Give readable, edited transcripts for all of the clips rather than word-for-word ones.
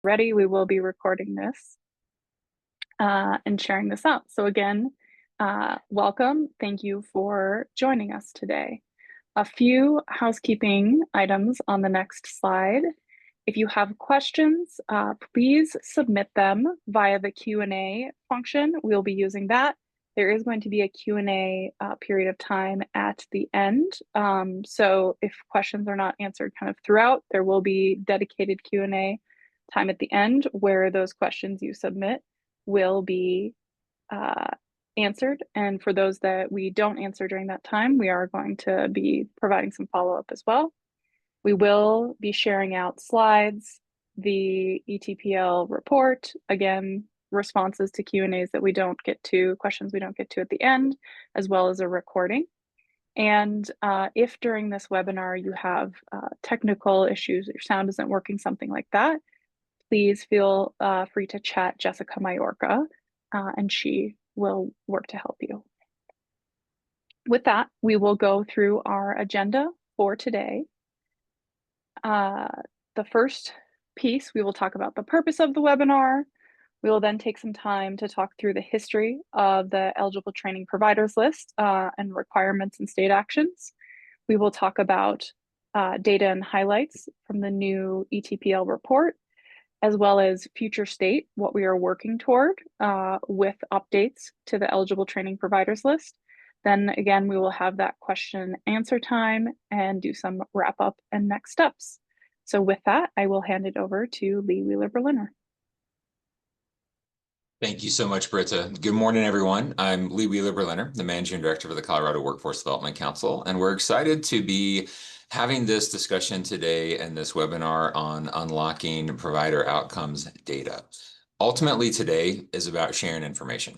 Ready, we will be recording this and sharing this out. So again, welcome. Thank you for joining us today. A few housekeeping items on the next slide. If you have questions, please submit them via the Q&A function. We'll be using that. There is going to be a Q&A period of time at the end. So if questions are not answered kind of throughout, there will be dedicated Q&A time at the end where those questions you submit will be answered. And for those that we don't answer during that time, we are going to be providing some follow-up as well. We will be sharing out slides, the ETPL report, again, responses to Q&As that we don't get to, questions we don't get to at the end, as well as a recording. And if during this webinar you have technical issues, your sound isn't working, something like that, please feel free to chat Jessica Majorca, and she will work to help you. With that, we will go through our agenda for today. The first piece, we will talk about the purpose of the webinar. We will then take some time to talk through the history of the eligible training providers list and requirements and state actions. We will talk about data and highlights from the new ETPL report, as well as future state, what we are working toward with updates to the eligible training providers list. Then again, we will have that question and answer time and do some wrap up and next steps. So with that, I will hand it over to Lee Wheeler-Berliner. Thank you so much, Britta. Good morning, everyone. I'm Lee Wheeler-Berliner, the Managing Director for the Colorado Workforce Development Council, and we're excited to be having this discussion today and this webinar on unlocking provider outcomes data. Ultimately, today is about sharing information.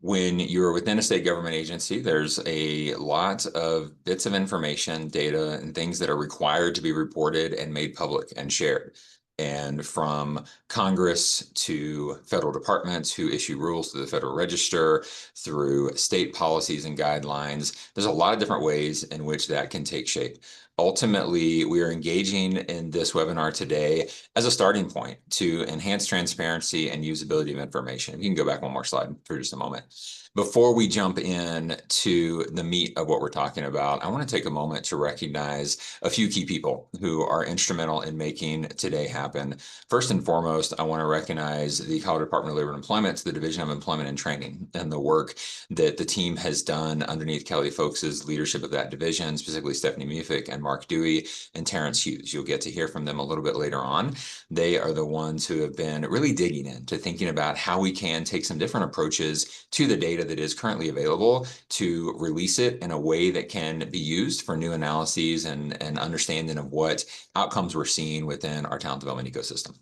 When you're within a state government agency, there's a lot of bits of information, data, and things that are required to be reported and made public and shared. And from Congress to federal departments who issue rules to the Federal Register, through state policies and guidelines, there's a lot of different ways in which that can take shape. Ultimately, we are engaging in this webinar today as a starting point to enhance transparency and usability of information. You can go back one more slide for just a moment. Before we jump in to the meat of what we're talking about, I want to take a moment to recognize a few key people who are instrumental in making today happen. First and foremost, I want to recognize the Colorado Department of Labor and Employment, the Division of Employment and Training, and the work that the team has done underneath Kelly Folks' leadership of that division, specifically Stephanie Mufik and Mark Dewey and Terrence Hughes. You'll get to hear from them a little bit later on. They are the ones who have been really digging into thinking about how we can take some different approaches to the data that is currently available to release it in a way that can be used for new analyses and understanding of what outcomes we're seeing within our talent development ecosystem.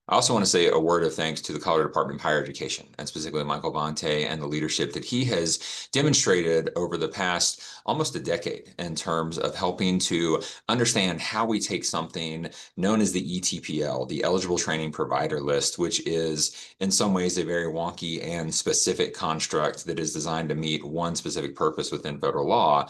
I also want to say a word of thanks to the Colorado Department of Higher Education, and specifically Michael Bonte and the leadership that he has demonstrated over the past almost a decade in terms of helping to understand how we take something known as the ETPL, the Eligible Training Provider List, which is in some ways a very wonky and specific construct that is designed to meet one specific purpose within federal law.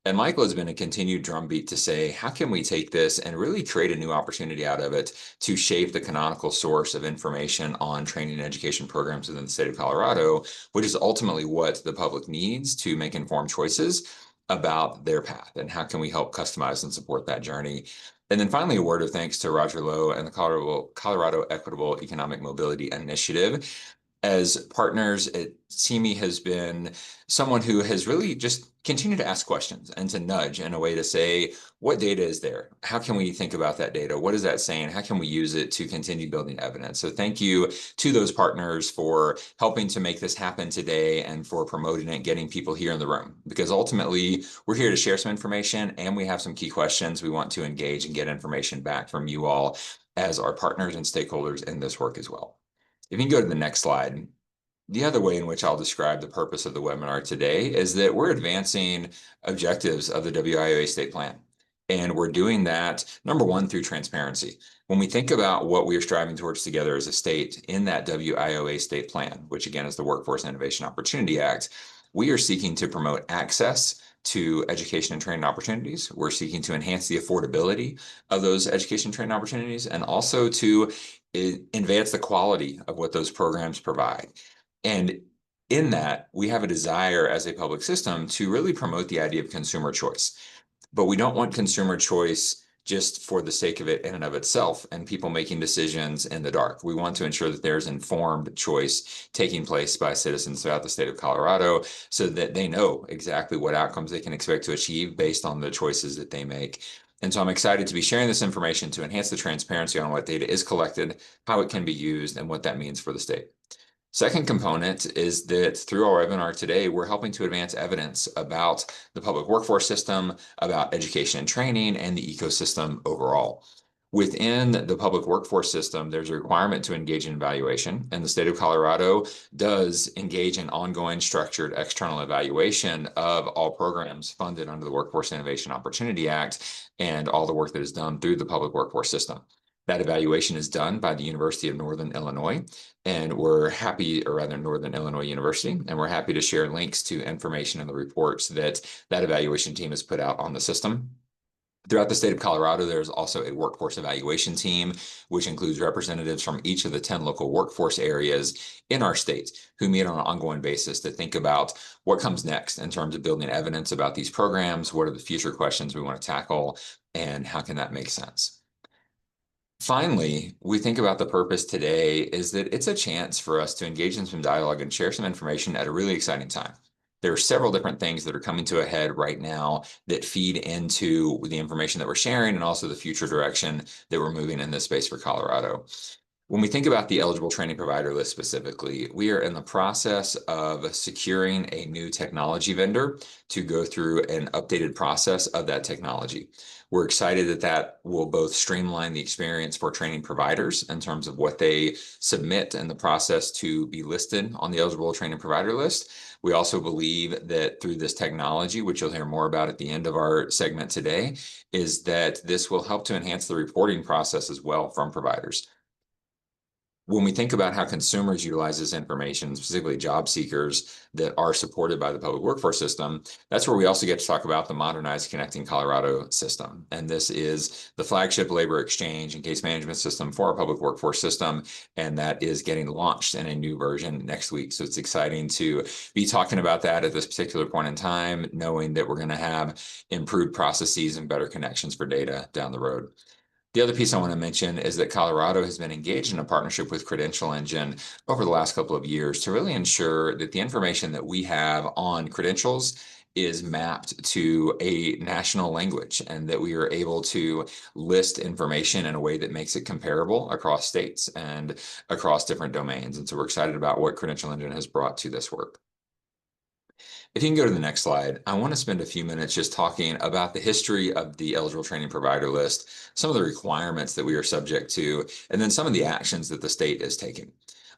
And Michael has been a continued drumbeat to say, how can we take this and really create a new opportunity out of it to shape the canonical source of information on training and education programs within the state of Colorado, which is ultimately what the public needs to make informed choices about their path, and how can we help customize and support that journey. And then finally, a word of thanks to Roger Lowe and the Colorado Equitable Economic Mobility Initiative. As partners, CME has been someone who has really just continued to ask questions and to nudge in a way to say, what data is there? How can we think about that data? What is that saying? How can we use it to continue building evidence? So thank you to those partners for helping to make this happen today and for promoting it, getting people here in the room, because ultimately we're here to share some information and we have some key questions. We want to engage and get information back from you all as our partners and stakeholders in this work as well. If you can go to the next slide, the other way in which I'll describe the purpose of the webinar today is that we're advancing objectives of the WIOA state plan. And we're doing that, number one, through transparency. When we think about what we are striving towards together as a state in that WIOA state plan, which again is the Workforce Innovation Opportunity Act, we are seeking to promote access to education and training opportunities. We're seeking to enhance the affordability of those education and training opportunities, and also to advance the quality of what those programs provide. And in that, we have a desire as a public system to really promote the idea of consumer choice. But we don't want consumer choice just for the sake of it in and of itself and people making decisions in the dark. We want to ensure that there's informed choice taking place by citizens throughout the state of Colorado so that they know exactly what outcomes they can expect to achieve based on the choices that they make. And so I'm excited to be sharing this information to enhance the transparency on what data is collected, how it can be used, and what that means for the state. Second component is that through our webinar today, we're helping to advance evidence about the public workforce system, about education and training, and the ecosystem overall. Within the public workforce system, there's a requirement to engage in evaluation, and the state of Colorado does engage in ongoing structured external evaluation of all programs funded under the Workforce Innovation Opportunity Act and all the work that is done through the public workforce system. That evaluation is done by the University of Northern Illinois, and we're happy, or rather Northern Illinois University, and we're happy to share links to information in the reports that that evaluation team has put out on the system. Throughout the state of Colorado, there's also a workforce evaluation team, which includes representatives from each of the 10 local workforce areas in our state who meet on an ongoing basis to think about what comes next in terms of building evidence about these programs, what are the future questions we want to tackle, and how can that make sense. Finally, we think about the purpose today is that it's a chance for us to engage in some dialogue and share some information at a really exciting time. There are several different things that are coming to a head right now that feed into the information that we're sharing and also the future direction that we're moving in this space for Colorado. When we think about the eligible training provider list specifically, we are in the process of securing a new technology vendor to go through an updated process of that technology. We're excited that that will both streamline the experience for training providers in terms of what they submit in the process to be listed on the eligible training provider list. We also believe that through this technology, which you'll hear more about at the end of our segment today, is that this will help to enhance the reporting process as well from providers. When we think about how consumers utilize this information, specifically job seekers that are supported by the public workforce system, that's where we also get to talk about the modernized Connecting Colorado system. And this is the flagship labor exchange and case management system for our public workforce system. And that is getting launched in a new version next week. So it's exciting to be talking about that at this particular point in time, knowing that we're going to have improved processes and better connections for data down the road. The other piece I want to mention is that Colorado has been engaged in a partnership with Credential Engine over the last couple of years to really ensure that the information that we have on credentials is mapped to a national language and that we are able to list information in a way that makes it comparable across states and across different domains. And so we're excited about what Credential Engine has brought to this work. If you can go to the next slide, I want to spend a few minutes just talking about the history of the eligible training provider list, some of the requirements that we are subject to, and then some of the actions that the state is taking.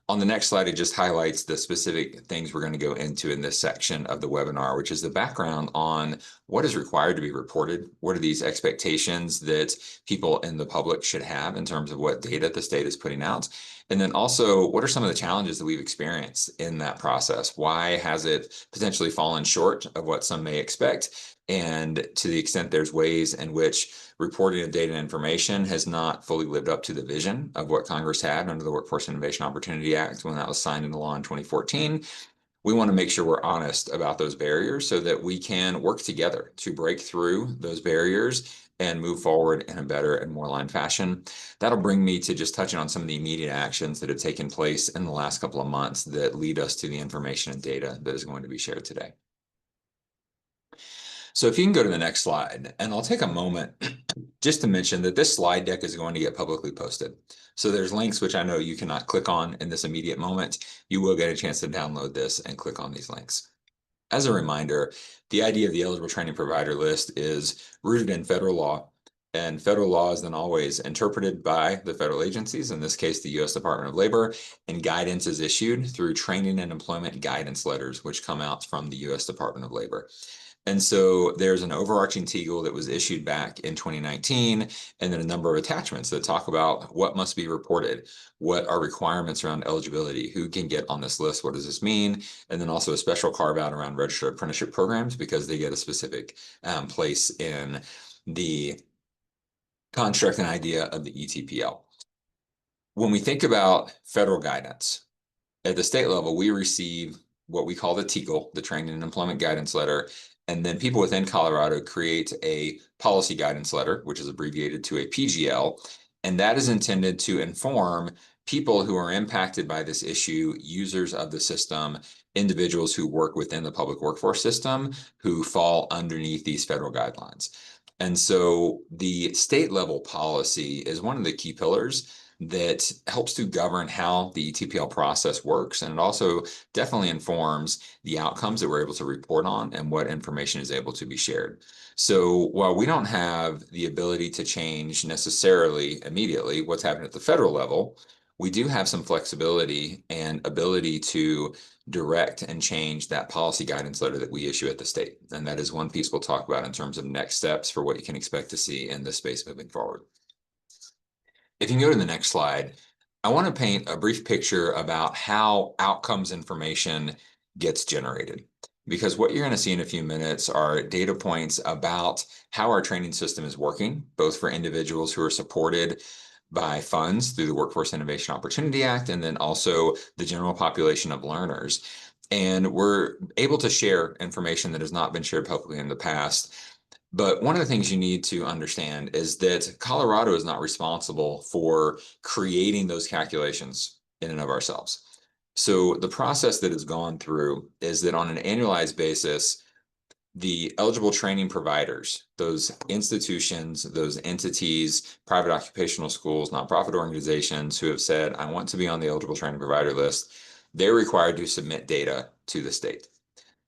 On the next slide, it just highlights the specific things we're going to go into in this section of the webinar, which is the background on what is required to be reported. What are these expectations that people in the public should have in terms of what data the state is putting out? And then also, what are some of the challenges that we've experienced in that process? Why has it potentially fallen short of what some may expect? And to the extent there's ways in which reporting of data and information has not fully lived up to the vision of what Congress had under the Workforce Innovation Opportunity Act when that was signed into law in 2014. We want to make sure we're honest about those barriers so that we can work together to break through those barriers and move forward in a better and more aligned fashion. That'll bring me to just touching on some of the immediate actions that have taken place in the last couple of months that lead us to the information and data that is going to be shared today. So if you can go to the next slide, and I'll take a moment just to mention that this slide deck is going to get publicly posted. So there's links which I know you cannot click on in this immediate moment. You will get a chance to download this and click on these links. As a reminder, the idea of the eligible training provider list is rooted in federal law, and federal law is then always interpreted by the federal agencies, in this case, the U.S. Department of Labor, and guidance is issued through training and employment guidance letters, which come out from the U.S. Department of Labor. And so there's an overarching TEAGL that was issued back in 2019, and then a number of attachments that talk about what must be reported, what are requirements around eligibility, who can get on this list, what does this mean, and then also a special carve out around registered apprenticeship programs because they get a specific place in the construct and idea of the ETPL. When we think about federal guidance, at the state level, we receive what we call the TEGL, the Training and Employment Guidance Letter, and then people within Colorado create a policy guidance letter, which is abbreviated to a PGL, and that is intended to inform people who are impacted by this issue, users of the system, individuals who work within the public workforce system who fall underneath these federal guidelines. And so the state level policy is one of the key pillars that helps to govern how the ETPL process works. And it also definitely informs the outcomes that we're able to report on and what information is able to be shared. So while we don't have the ability to change necessarily immediately what's happening at the federal level, we do have some flexibility and ability to direct and change that policy guidance letter that we issue at the state. And that is one piece we'll talk about in terms of next steps for what you can expect to see in this space moving forward. If you can go to the next slide, I want to paint a brief picture about how outcomes information gets generated. Because what you're going to see in a few minutes are data points about how our training system is working, both for individuals who are supported by funds through the Workforce Innovation Opportunity Act, and then also the general population of learners. And we're able to share information that has not been shared publicly in the past. But one of the things you need to understand is that Colorado is not responsible for creating those calculations in and of ourselves. So the process that has gone through is that on an annualized basis, the eligible training providers, those institutions, those entities, private occupational schools, nonprofit organizations who have said, I want to be on the eligible training provider list, they're required to submit data to the state.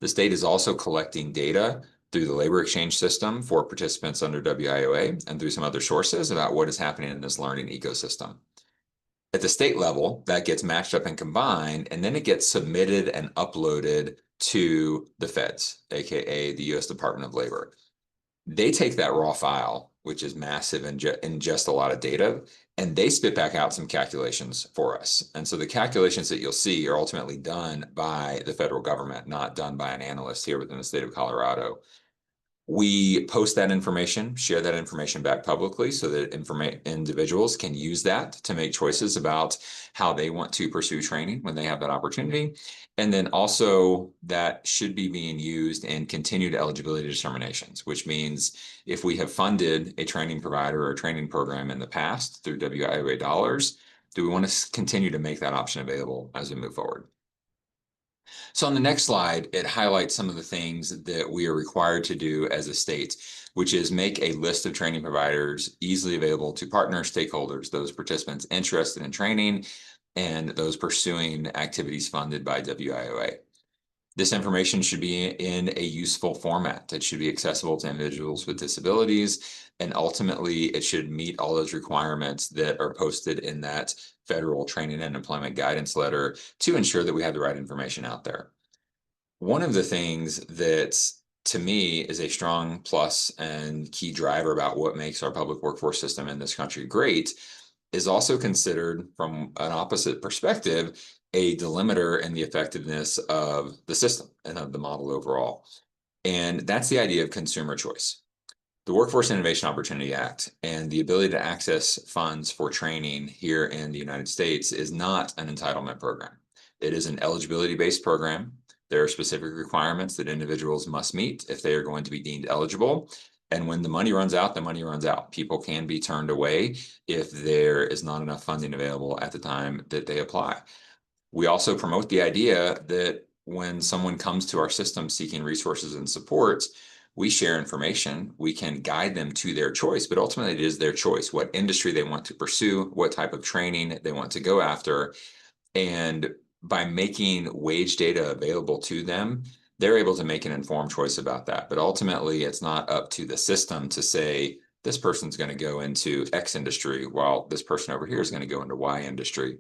The state is also collecting data through the labor exchange system for participants under WIOA and through some other sources about what is happening in this learning ecosystem. At the state level, that gets matched up and combined, and then it gets submitted and uploaded to the feds, aka the US Department of Labor. They take that raw file, which is massive and ingest a lot of data, and they spit back out some calculations for us. And so the calculations that you'll see are ultimately done by the federal government, not done by an analyst here within the state of Colorado. We post that information, share that information back publicly so that individuals can use that to make choices about how they want to pursue training when they have that opportunity. And then also that should be being used in continued eligibility determinations, which means if we have funded a training provider or a training program in the past through WIOA dollars, do we want to continue to make that option available as we move forward? So on the next slide, it highlights some of the things that we are required to do as a state, which is make a list of training providers easily available to partners, stakeholders, those participants interested in training, and those pursuing activities funded by WIOA. This information should be in a useful format. It should be accessible to individuals with disabilities, and ultimately it should meet all those requirements that are posted in that federal training and employment guidance letter to ensure that we have the right information out there. One of the things that to me is a strong plus and key driver about what makes our public workforce system in this country great is also considered from an opposite perspective, a delimiter in the effectiveness of the system and of the model overall. And that's the idea of consumer choice. The Workforce Innovation Opportunity Act and the ability to access funds for training here in the United States is not an entitlement program. It is an eligibility-based program. There are specific requirements that individuals must meet if they are going to be deemed eligible. And when the money runs out, the money runs out. People can be turned away if there is not enough funding available at the time that they apply. We also promote the idea that when someone comes to our system seeking resources and supports, we share information, we can guide them to their choice, but ultimately it is their choice, what industry they want to pursue, what type of training they want to go after. And by making wage data available to them, they're able to make an informed choice about that. But ultimately, it's not up to the system to say, this person's going to go into X industry, while this person over here is going to go into Y industry.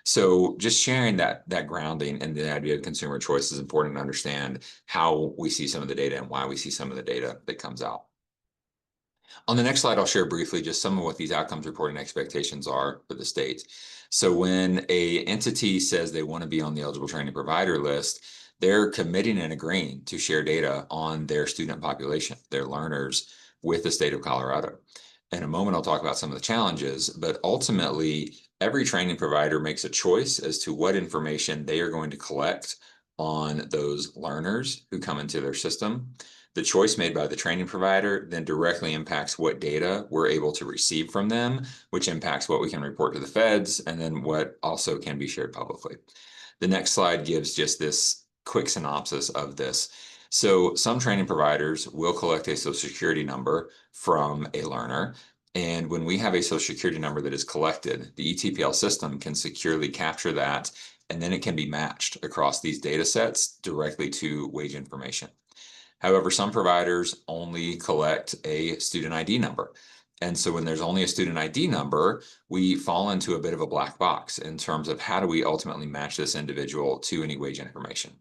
So just sharing that grounding and the idea of consumer choice is important to understand how we see some of the data and why we see some of the data that comes out. On the next slide, I'll share briefly just some of what these outcomes reporting expectations are for the state. So when a entity says they want to be on the eligible training provider list, they're committing and agreeing to share data on their student population, their learners, with the state of Colorado. In a moment, I'll talk about some of the challenges, but ultimately, every training provider makes a choice as to what information they are going to collect on those learners who come into their system. The choice made by the training provider then directly impacts what data we're able to receive from them, which impacts what we can report to the feds, and then what also can be shared publicly. The next slide gives just this quick synopsis of this. So some training providers will collect a social security number from a learner. And when we have a social security number that is collected, the ETPL system can securely capture that, and then it can be matched across these data sets directly to wage information. However, some providers only collect a student ID number. And so when there's only a student ID number, we fall into a bit of a black box in terms of how do we ultimately match this individual to any wage information.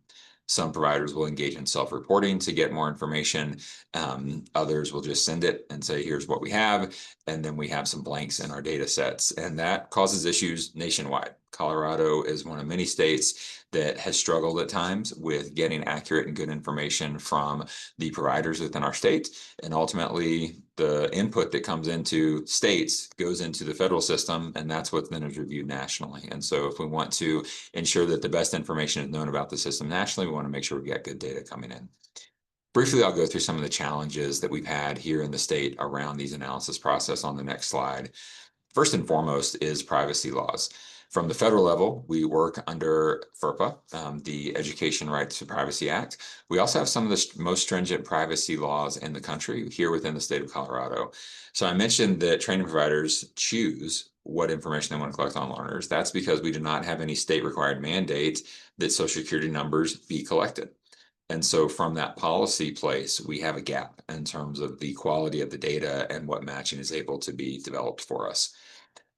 Some providers will engage in self-reporting to get more information. Others will just send it and say, here's what we have. And then we have some blanks in our data sets. And that causes issues nationwide. Colorado is one of many states that has struggled at times with getting accurate and good information from the providers within our state. And ultimately, the input that comes into states goes into the federal system, and that's what then is reviewed nationally. And so if we want to ensure that the best information is known about the system nationally, we want to make sure we get good data coming in. Briefly, I'll go through some of the challenges that we've had here in the state around these analysis process on the next slide. First and foremost is privacy laws. From the federal level, we work under FERPA, the Education Rights to Privacy Act. We also have some of the most stringent privacy laws in the country here within the state of Colorado. So I mentioned that training providers choose what information they want to collect on learners. That's because we do not have any state required mandate that Social Security numbers be collected. And so from that policy place, we have a gap in terms of the quality of the data and what matching is able to be developed for us.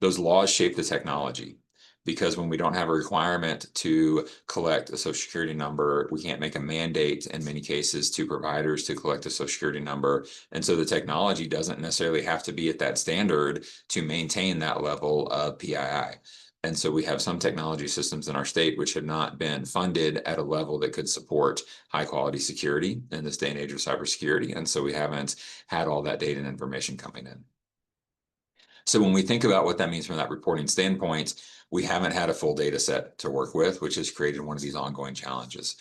Those laws shape the technology, because when we don't have a requirement to collect a social security number, we can't make a mandate in many cases to providers to collect a social security number. And so the technology doesn't necessarily have to be at that standard to maintain that level of PII. And so we have some technology systems in our state which have not been funded at a level that could support high quality security in this day and age of cybersecurity. And so we haven't had all that data and information coming in. So when we think about what that means from that reporting standpoint, we haven't had a full data set to work with, which has created one of these ongoing challenges.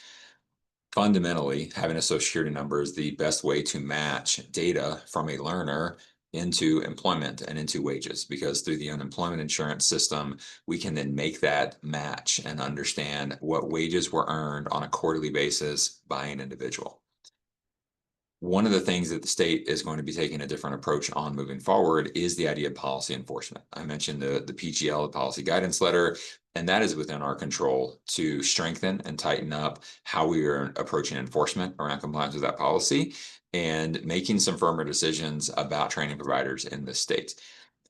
Fundamentally, having a social security number is the best way to match data from a learner into employment and into wages, because through the unemployment insurance system, we can then make that match and understand what wages were earned on a quarterly basis by an individual. One of the things that the state is going to be taking a different approach on moving forward is the idea of policy enforcement. I mentioned the PGL, the policy guidance letter, and that is within our control to strengthen and tighten up how we are approaching enforcement around compliance with that policy and making some firmer decisions about training providers in this state.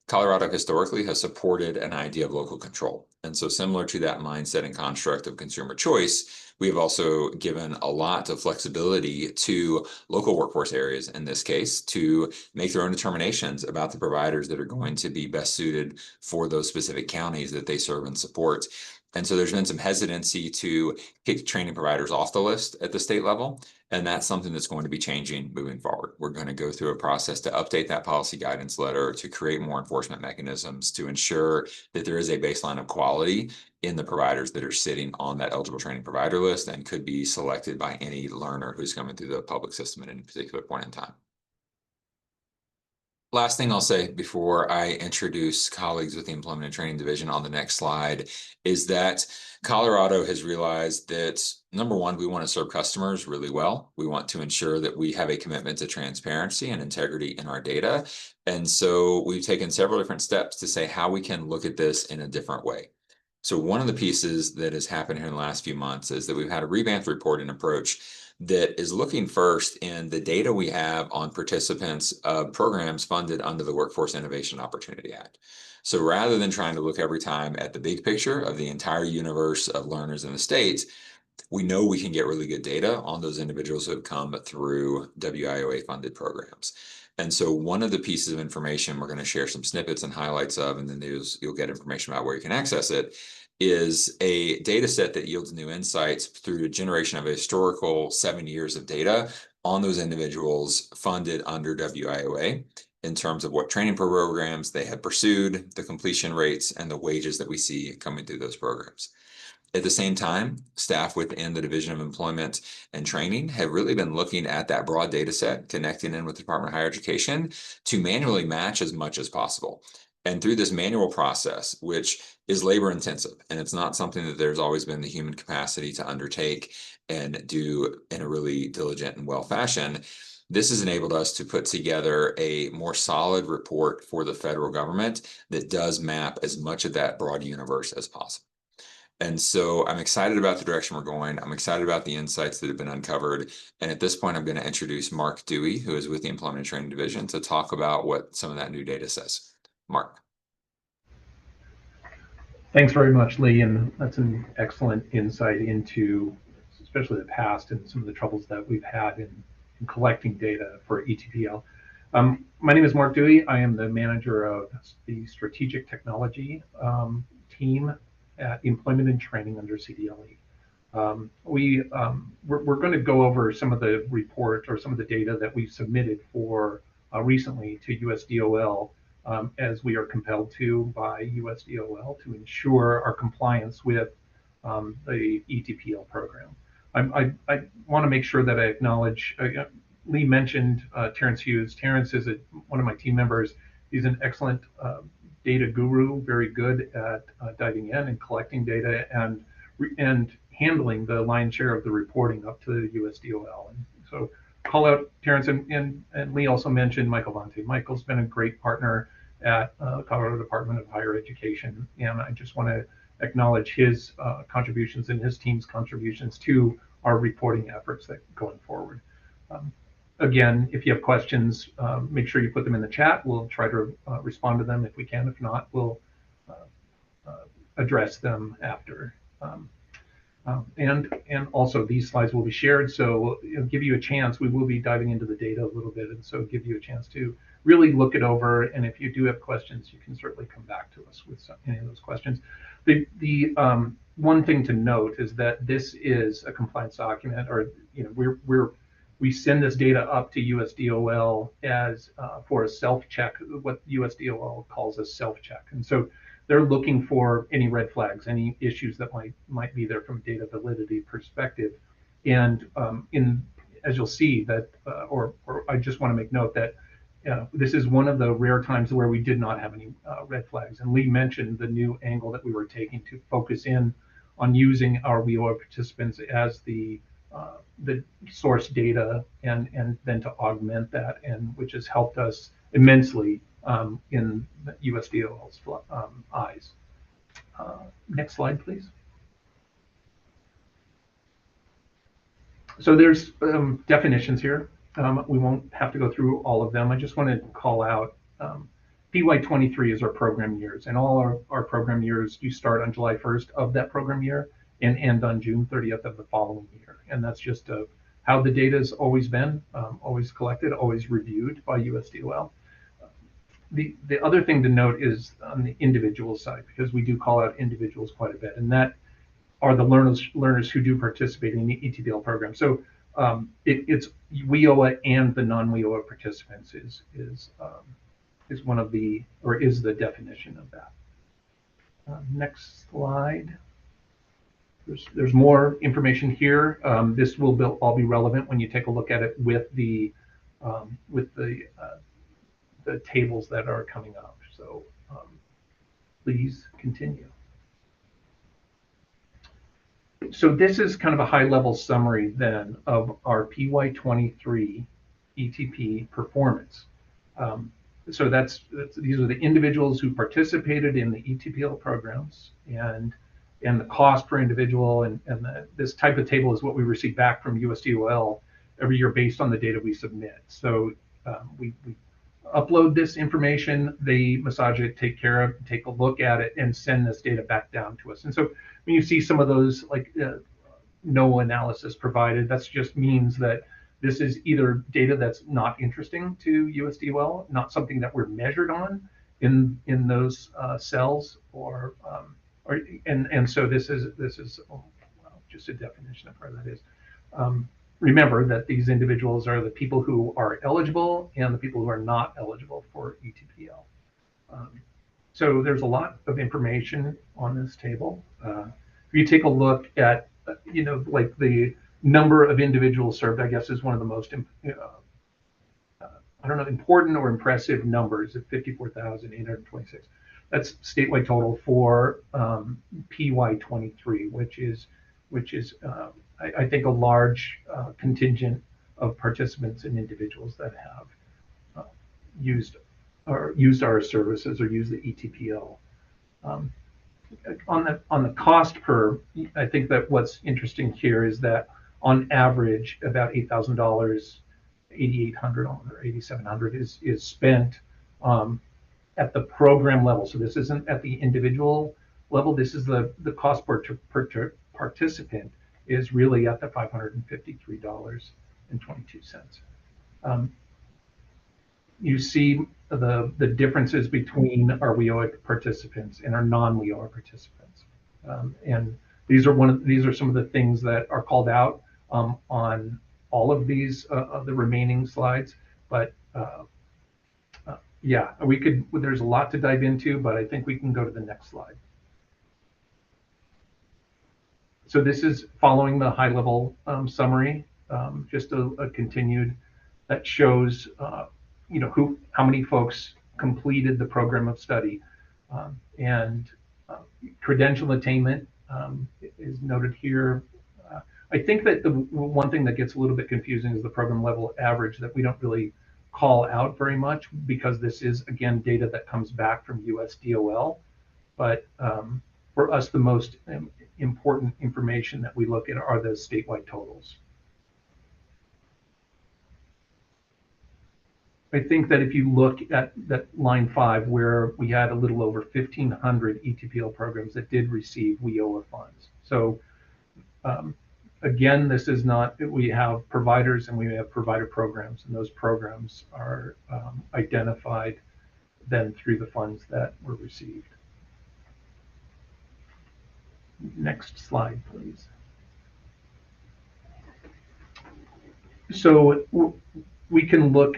Colorado historically has supported an idea of local control. And so similar to that mindset and construct of consumer choice, we have also given a lot of flexibility to local workforce areas in this case to make their own determinations about the providers that are going to be best suited for those specific counties that they serve and support. And so there's been some hesitancy to kick training providers off the list at the state level. And that's something that's going to be changing moving forward. We're going to go through a process to update that policy guidance letter to create more enforcement mechanisms to ensure that there is a baseline of quality in the providers that are sitting on that eligible training provider list and could be selected by any learner who's coming through the public system at any particular point in time. Last thing I'll say before I introduce colleagues with the Employment and Training Division on the next slide is that Colorado has realized that, number one, we want to serve customers really well. We want to ensure that we have a commitment to transparency and integrity in our data. And so we've taken several different steps to say how we can look at this in a different way. So one of the pieces that has happened here in the last few months is that we've had a revamped reporting approach that is looking first in the data we have on participants of programs funded under the Workforce Innovation Opportunity Act. So rather than trying to look every time at the big picture of the entire universe of learners in the state, we know we can get really good data on those individuals who have come through WIOA funded programs. And so one of the pieces of information we're going to share some snippets and highlights of, and then you'll get information about where you can access it, is a data set that yields new insights through a generation of a historical 7 years of data on those individuals funded under WIOA in terms of what training programs they had pursued, the completion rates, and the wages that we see coming through those programs. At the same time, staff within the Division of Employment and Training have really been looking at that broad data set, connecting in with the Department of Higher Education to manually match as much as possible. And through this manual process, which is labor intensive, and it's not something that there's always been the human capacity to undertake and do in a really diligent and well fashion, this has enabled us to put together a more solid report for the federal government that does map as much of that broad universe as possible. And so I'm excited about the direction we're going. I'm excited about the insights that have been uncovered. And at this point, I'm going to introduce Mark Dewey, who is with the Employment and Training Division, to talk about what some of that new data says. Mark. Thanks very much, Lee, and that's an excellent insight into especially the past and some of the troubles that we've had in collecting data for ETPL. My name is Mark Dewey. I am the manager of the strategic technology team at Employment and Training under CDLE. We're going to go over some of the report or some of the data that we submitted for recently to USDOL, as we are compelled to by USDOL to ensure our compliance with the ETPL program. I want to make sure that I acknowledge, Lee mentioned Terrence Hughes. Terrence is one of my team members. He's an excellent data guru, very good at diving in and collecting data and handling the lion's share of the reporting up to the USDOL. And so call out Terrence, and Lee also mentioned Michael Vonte. Michael's been a great partner at Colorado Department of Higher Education, and I just want to acknowledge his contributions and his team's contributions to our reporting efforts that going forward. Again, if you have questions, make sure you put them in the chat. We'll try to respond to them if we can. If not, we'll address them after. And also these slides will be shared, so it'll give you a chance. We will be diving into the data a little bit, and so give you a chance to really look it over. And if you do have questions, you can certainly come back to us with any of those questions. The one thing to note is that this is a compliance document, or we send this data up to USDOL as for a self-check, what USDOL calls a self-check, and so they're looking for any red flags, any issues that might be there from a data validity perspective. And as you'll see that, or I just want to make note that this is one of the rare times where we did not have any red flags. And Lee mentioned the new angle that we were taking to focus in on using our WIOA participants as the source data and then to augment that, and which has helped us immensely in USDOL's eyes. Next slide, please. So there's definitions here. We won't have to go through all of them. I just want to call out PY23 is our program years, and all our program years do start on July 1st of that program year and end on June 30th of the following year. And that's just how the data has always been, always collected, always reviewed by USDOL. The other thing to note is on the individual side, because we do call out individuals quite a bit, and that are the learners who do participate in the ETPL program. So it's WIOA and the non-WIOA participants is one of the, or is the definition of that. Next slide. There's more information here. This will all be relevant when you take a look at it with the tables that are coming up. So please continue. So this is kind of a high-level summary then of our PY23 ETP performance. So these are the individuals who participated in the ETPL programs, and the cost per individual, and this type of table is what we receive back from USDOL every year based on the data we submit. So we upload this information, they massage it, take a look at it, and send this data back down to us. And so when you see some of those, like no analysis provided, that just means that this is either data that's not interesting to USDOL, not something that we're measured on in those cells, and so this is just a definition of where that is. remember that these individuals are the people who are eligible and the people who are not eligible for ETPL. So there's a lot of information on this table. If you take a look at, like the number of individuals served, I guess is one of the most, I don't know, important or impressive numbers at 54,826. That's statewide total for PY23, which is I think a large contingent of participants and individuals that have used our services or used the ETPL. On the cost per, I think that what's interesting here is that on average about $8,000, $8,800 or $8,700 is spent at the program level. So this isn't at the individual level. This is the cost per participant is really at the $553.22. You see the differences between our WIOA participants and our non-WIOA participants, and these are some of the things that are called out on all of these the remaining slides. But yeah, there's a lot to dive into, but I think we can go to the next slide. So this is following the high-level summary, just a continued that shows how many folks completed the program of study, and credential attainment is noted here. I think that the one thing that gets a little bit confusing is the program level average that we don't really call out very much, because this is, again, data that comes back from USDOL. But for us, the most important information that we look at are the statewide totals. I think that if you look at that line 5, where we had a little over 1,500 ETPL programs that did receive WIOA funds. So again, this is not, we have providers and we have provider programs, and those programs are identified then through the funds that were received. Next slide, please. So we can look,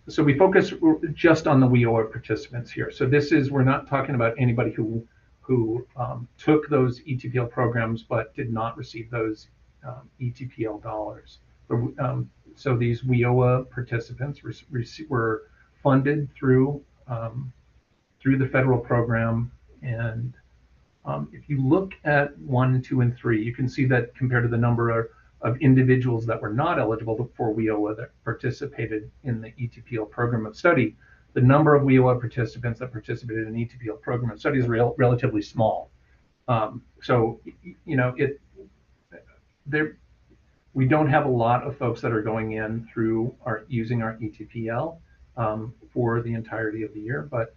so we focus just on the WIOA participants here. So this is, we're not talking about anybody who took those ETPL programs but did not receive those ETPL dollars. So these WIOA participants were funded through the federal program. And if you look at 1, 2, and 3, you can see that compared to the number of individuals that were not eligible for WIOA that participated in the ETPL program of study, the number of WIOA participants that participated in the ETPL program of study is relatively small. So, we don't have a lot of folks that are going in through using our ETPL for the entirety of the year, but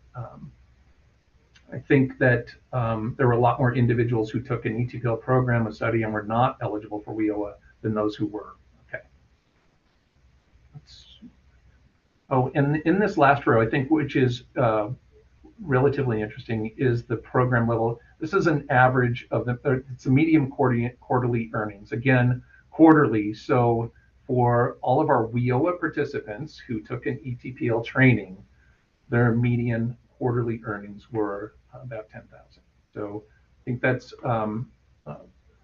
I think that there were a lot more individuals who took an ETPL program of study and were not eligible for WIOA than those who were. Okay. Oh, and in this last row, I think, which is relatively interesting, is the program level. This is an average of it's a median quarterly earnings. Again, quarterly. So for all of our WIOA participants who took an ETPL training, their median quarterly earnings were about 10,000. So I think that's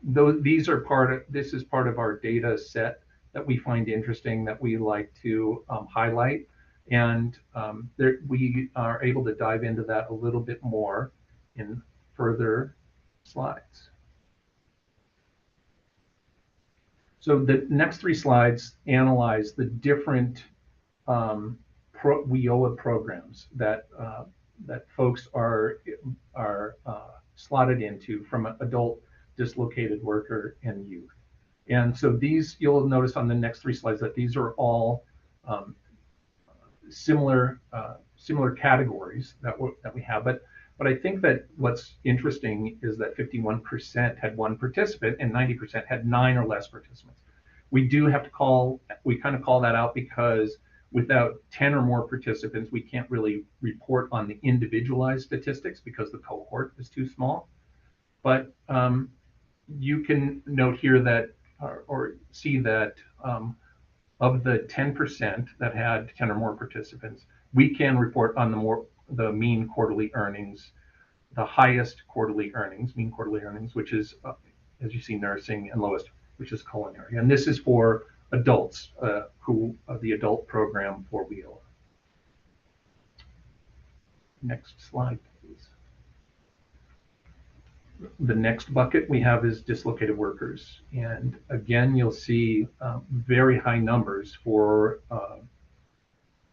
this is part of our data set that we find interesting, that we like to highlight, and we are able to dive into that a little bit more in further slides. So the next 3 slides analyze the different WIOA programs that folks are slotted into, from an adult, dislocated worker, and youth. And so these, you'll notice on the next 3 slides that these are all similar categories that we have. But I think that what's interesting is that 51% had 1 participant and 90% had 9 or less participants. We kind of call that out, because without 10 or more participants, we can't really report on the individualized statistics because the cohort is too small. But you can note here that or see that of the 10% that had 10 or more participants, we can report on the mean quarterly earnings, the highest quarterly earnings, mean quarterly earnings, which is, as you see, nursing, and lowest, which is culinary. And this is for adults who the adult program for WHEEL. Next slide, please. The next bucket we have is dislocated workers. And again, you'll see very high numbers for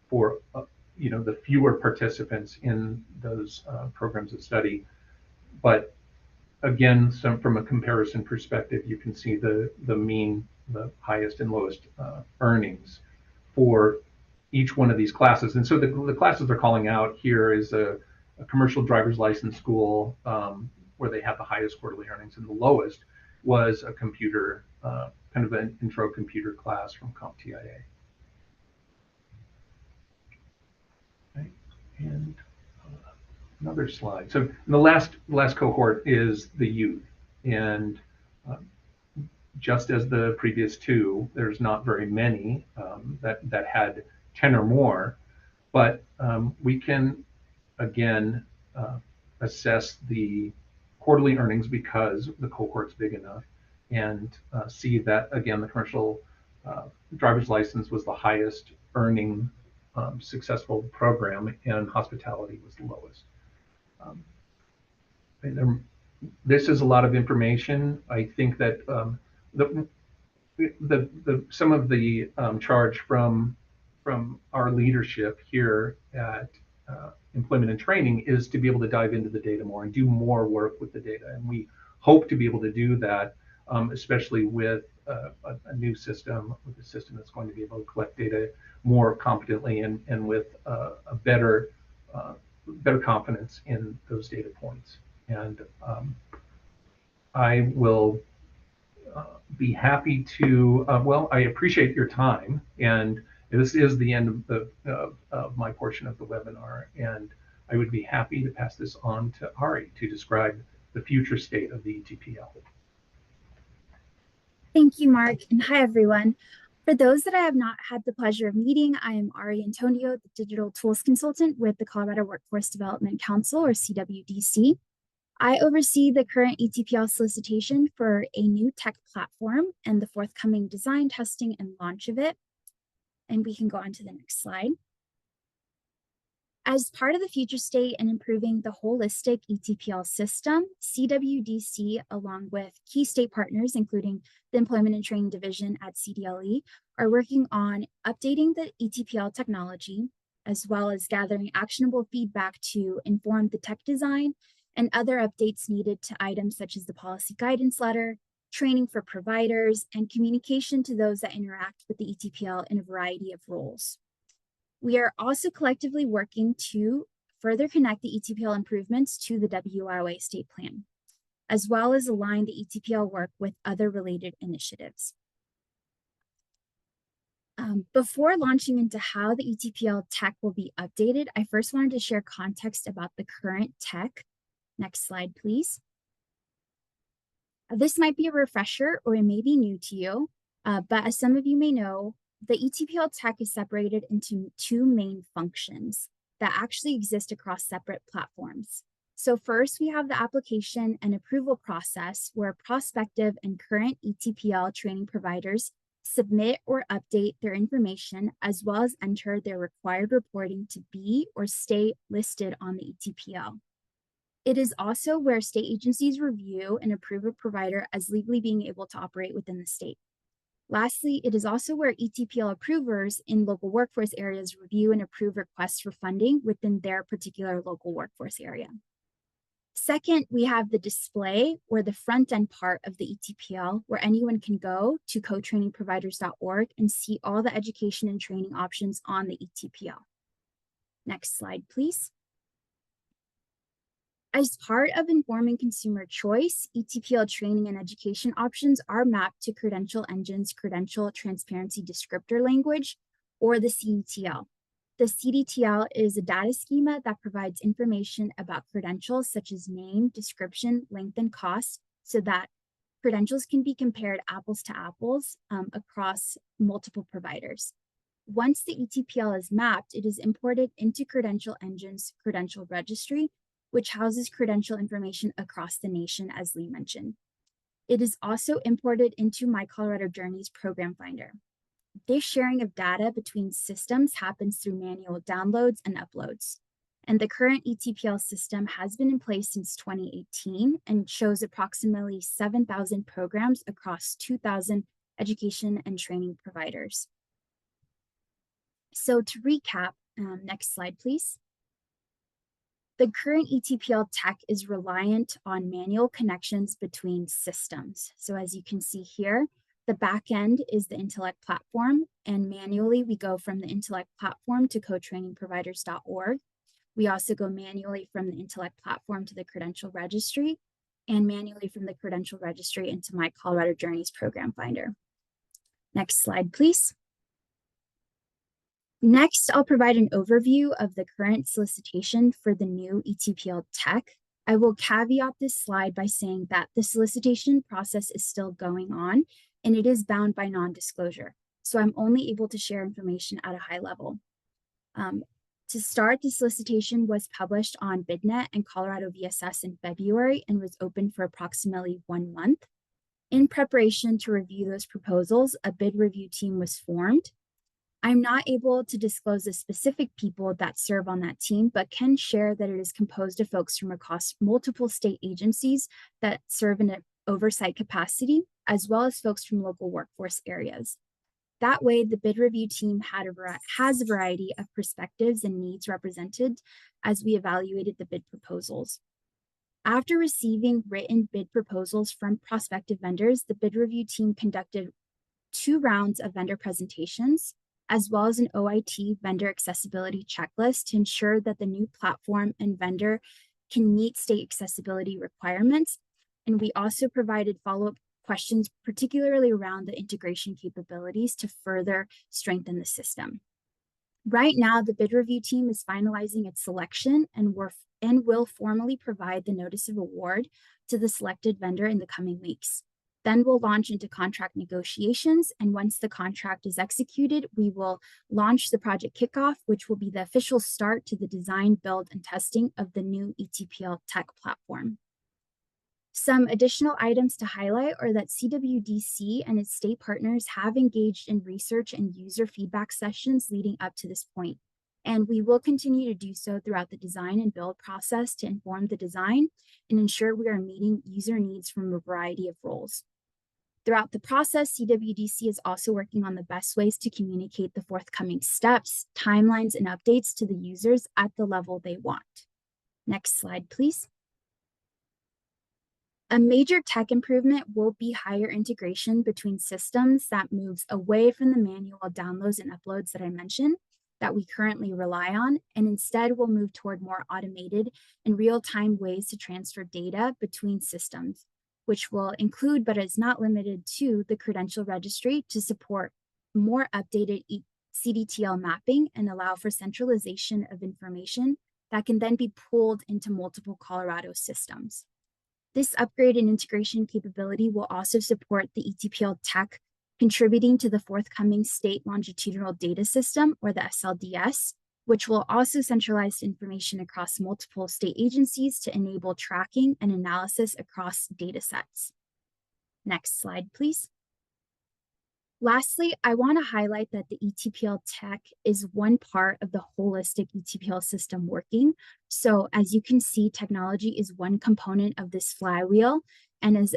the fewer participants in those programs of study. But again, from a comparison perspective, you can see the mean, the highest and lowest earnings for each one of these classes. And so the classes they're calling out here is a commercial driver's license school, where they have the highest quarterly earnings, and the lowest was a computer, kind of an intro computer class from CompTIA. Okay. And another slide. So the last cohort is the youth, and just as the previous two, there's not very many that had 10 or more, but we can again assess the quarterly earnings because the cohort's big enough, and see that again the commercial driver's license was the highest earning successful program, and hospitality was the lowest. This is a lot of information. I think that some of the charge from our leadership here at Employment and Training is to be able to dive into the data more and do more work with the data. And we hope to be able to do that, especially with a new system, with a system that's going to be able to collect data more competently and with a better confidence in those data points. And I will be happy to, I appreciate your time, and this is the end of my portion of the webinar, and I would be happy to pass this on to Ari to describe the future state of the ETPL. Thank you, Mark, and hi, everyone. For those that I have not had the pleasure of meeting, I am Ari Antonio, the Digital Tools Consultant with the Colorado Workforce Development Council, or CWDC. I oversee the current ETPL solicitation for a new tech platform and the forthcoming design, testing, and launch of it. And we can go on to the next slide. As part of the future state and improving the holistic ETPL system, CWDC, along with key state partners, including the Employment and Training Division at CDLE, are working on updating the ETPL technology, as well as gathering actionable feedback to inform the tech design and other updates needed to items such as the policy guidance letter, training for providers, and communication to those that interact with the ETPL in a variety of roles. We are also collectively working to further connect the ETPL improvements to the WROA state plan, as well as align the ETPL work with other related initiatives. Before launching into how the ETPL tech will be updated, I first wanted to share context about the current tech. Next slide, please. This might be a refresher or it may be new to you, but as some of you may know, the ETPL tech is separated into two main functions that actually exist across separate platforms. So first, we have the application and approval process where prospective and current ETPL training providers submit or update their information, as well as enter their required reporting to be or stay listed on the ETPL. It is also where state agencies review and approve a provider as legally being able to operate within the state. Lastly, it is also where ETPL approvers in local workforce areas review and approve requests for funding within their particular local workforce area. Second, we have the display or the front end part of the ETPL, where anyone can go to cotrainingproviders.org and see all the education and training options on the ETPL. Next slide, please. As part of informing consumer choice, ETPL training and education options are mapped to Credential Engine's Credential Transparency Descriptor Language, or the CDTL. The CDTL is a data schema that provides information about credentials such as name, description, length, and cost, so that credentials can be compared apples to apples across multiple providers. Once the ETPL is mapped, it is imported into Credential Engine's credential registry, which houses credential information across the nation, as Lee mentioned. It is also imported into My Colorado Journeys Program Finder. This sharing of data between systems happens through manual downloads and uploads. And the current ETPL system has been in place since 2018 and shows approximately 7,000 programs across 2,000 education and training providers. So to recap, next slide, please. The current ETPL tech is reliant on manual connections between systems. So as you can see here, the back end is the Intellect platform, and manually we go from the Intellect platform to cotrainingproviders.org. We also go manually from the Intellect platform to the credential registry, and manually from the credential registry into My Colorado Journeys Program Finder. Next slide, please. Next, I'll provide an overview of the current solicitation for the new ETPL tech. I will caveat this slide by saying that the solicitation process is still going on, and it is bound by non-disclosure. So I'm only able to share information at a high level. To start, the solicitation was published on BidNet and Colorado VSS in February and was open for approximately 1 month. In preparation to review those proposals, a bid review team was formed. I'm not able to disclose the specific people that serve on that team, but can share that it is composed of folks from across multiple state agencies that serve in an oversight capacity, as well as folks from local workforce areas. That way, the bid review team has a variety of perspectives and needs represented as we evaluated the bid proposals. After receiving written bid proposals from prospective vendors, the bid review team conducted 2 rounds of vendor presentations, as well as an OIT vendor accessibility checklist to ensure that the new platform and vendor can meet state accessibility requirements. And we also provided follow-up questions, particularly around the integration capabilities to further strengthen the system. Right now, the bid review team is finalizing its selection and will formally provide the notice of award to the selected vendor in the coming weeks. Then we'll launch into contract negotiations, and once the contract is executed, we will launch the project kickoff, which will be the official start to the design, build, and testing of the new ETPL tech platform. Some additional items to highlight are that CWDC and its state partners have engaged in research and user feedback sessions leading up to this point, and we will continue to do so throughout the design and build process to inform the design and ensure we are meeting user needs from a variety of roles. Throughout the process, CWDC is also working on the best ways to communicate the forthcoming steps, timelines, and updates to the users at the level they want. Next slide, please. A major tech improvement will be higher integration between systems that moves away from the manual downloads and uploads that I mentioned that we currently rely on, and instead will move toward more automated and real-time ways to transfer data between systems, which will include, but is not limited to, the credential registry to support more updated CDTL mapping and allow for centralization of information that can then be pulled into multiple Colorado systems. This upgrade and integration capability will also support the ETPL tech, contributing to the forthcoming State Longitudinal Data System, or the SLDS, which will also centralize information across multiple state agencies to enable tracking and analysis across data sets. Next slide, please. Lastly, I want to highlight that the ETPL tech is one part of the holistic ETPL system working. So as you can see, technology is one component of this flywheel. And as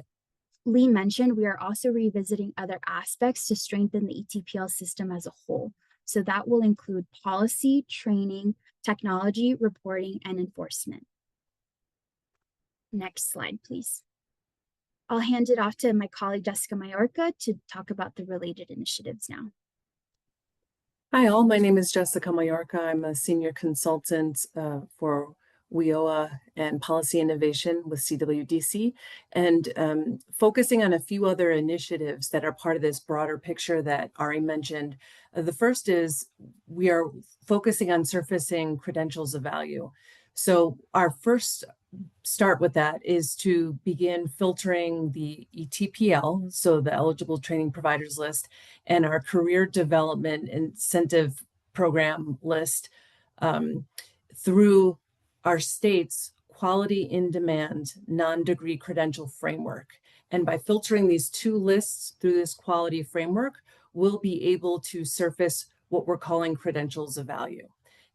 Lee mentioned, we are also revisiting other aspects to strengthen the ETPL system as a whole. So that will include policy, training, technology, reporting, and enforcement. Next slide, please. I'll hand it off to my colleague, Jessica Majorca, to talk about the related initiatives now. Hi all, my name is Jessica Majorca. I'm a senior consultant for WIOA and policy innovation with CWDC, and focusing on a few other initiatives that are part of this broader picture that Ari mentioned. The first is we are focusing on surfacing credentials of value. So our first start with that is to begin filtering the ETPL, so the eligible training providers list, and our career development incentive program list through our state's quality in demand non-degree credential framework. And by filtering these two lists through this quality framework, we'll be able to surface what we're calling credentials of value.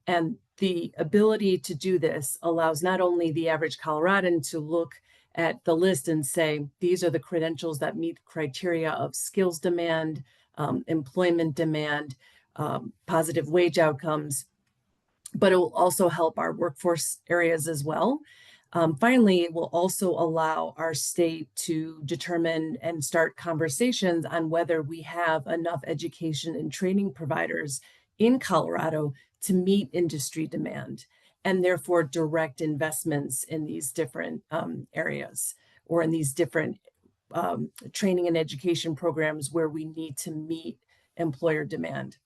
And the ability to do this allows not only the average Coloradan to look at the list and say, these are the credentials that meet criteria of skills demand, employment demand, positive wage outcomes, but it will also help our workforce areas as well. Finally, it will also allow our state to determine and start conversations on whether we have enough education and training providers in Colorado to meet industry demand, and therefore direct investments in these different areas, or in these different training and education programs where we need to meet employer demand.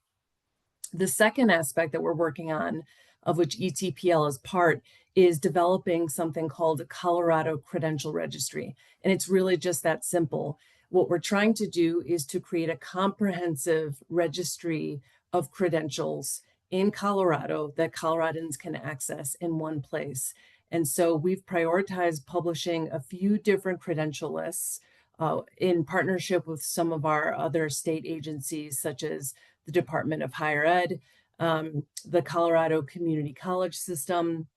The second aspect that we're working on, of which ETPL is part, is developing something called a Colorado Credential Registry. And it's really just that simple. What we're trying to do is to create a comprehensive registry of credentials in Colorado that Coloradans can access in one place. And so we've prioritized publishing a few different credential lists in partnership with some of our other state agencies, such as the Department of Higher Ed, the Colorado Community College System,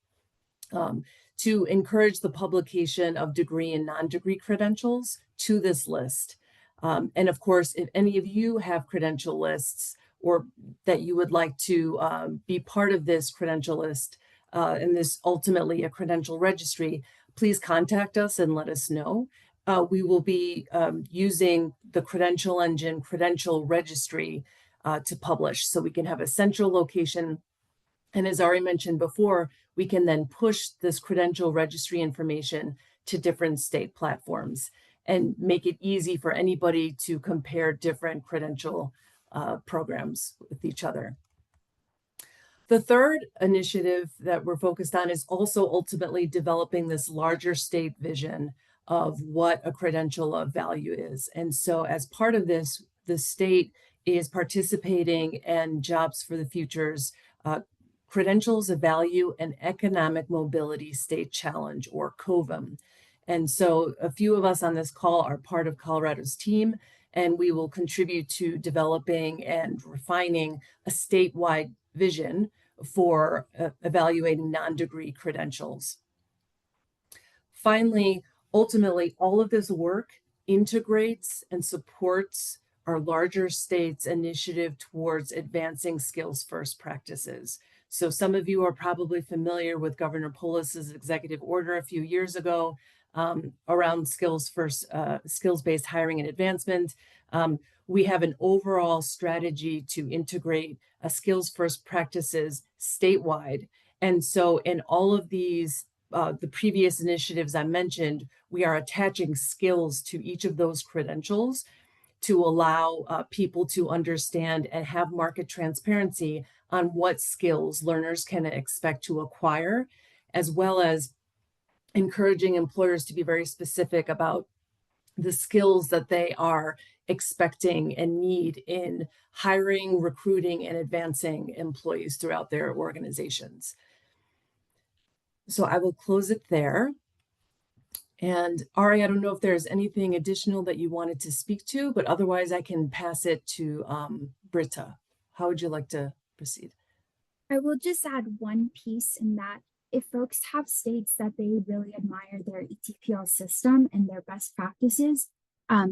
to encourage the publication of degree and non-degree credentials to this list. And of course, if any of you have credential lists, or that you would like to be part of this credential list, and this ultimately a credential registry, please contact us and let us know. We will be using the Credential Engine Credential Registry to publish, so we can have a central location. And as Ari mentioned before, we can then push this credential registry information to different state platforms and make it easy for anybody to compare different credential programs with each other. The third initiative that we're focused on is also ultimately developing this larger state vision of what a credential of value is. And so as part of this, the state is participating in Jobs for the Future's Credentials of Value and Economic Mobility State Challenge, or COVAM. And so a few of us on this call are part of Colorado's team, and we will contribute to developing and refining a statewide vision for evaluating non-degree credentials. Finally, ultimately, all of this work integrates and supports our larger state's initiative towards advancing skills-first practices. So some of you are probably familiar with Governor Polis's executive order a few years ago around skills-based hiring and advancement. We have an overall strategy to integrate skills-first practices statewide. And so in all of these, the previous initiatives I mentioned, we are attaching skills to each of those credentials to allow people to understand and have market transparency on what skills learners can expect to acquire, as well as encouraging employers to be very specific about the skills that they are expecting and need in hiring, recruiting, and advancing employees throughout their organizations. So I will close it there. And Ari, I don't know if there's anything additional that you wanted to speak to, but otherwise I can pass it to Britta. How would you like to proceed? I will just add one piece in that if folks have states that they really admire their ETPL system and their best practices,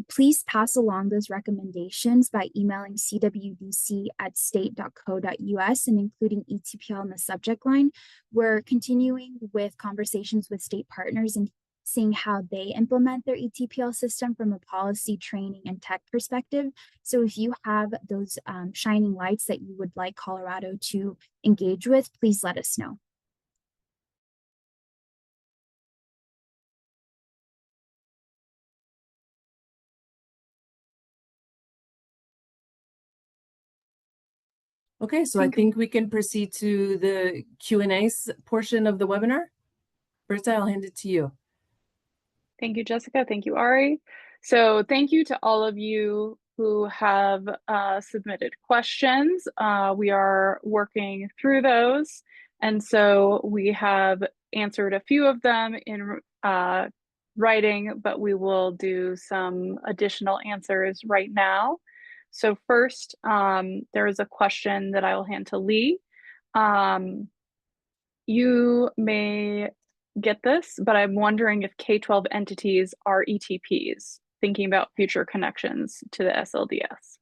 please pass along those recommendations by emailing CWDC@state.co.us and including ETPL in the subject line. We're continuing with conversations with state partners and seeing how they implement their ETPL system from a policy, training, and tech perspective. So if you have those shining lights that you would like Colorado to engage with, please let us know. Okay, so I think we can proceed to the Q&A portion of the webinar. Britta, I'll hand it to you. Thank you, Jessica. Thank you, Ari. So thank you to all of you who have submitted questions. We are working through those. And so we have answered a few of them in writing, but we will do some additional answers right now. So first, there is a question that I will hand to Lee. You may get this, but I'm wondering if K-12 entities are ETPs, thinking about future connections to the SLDS.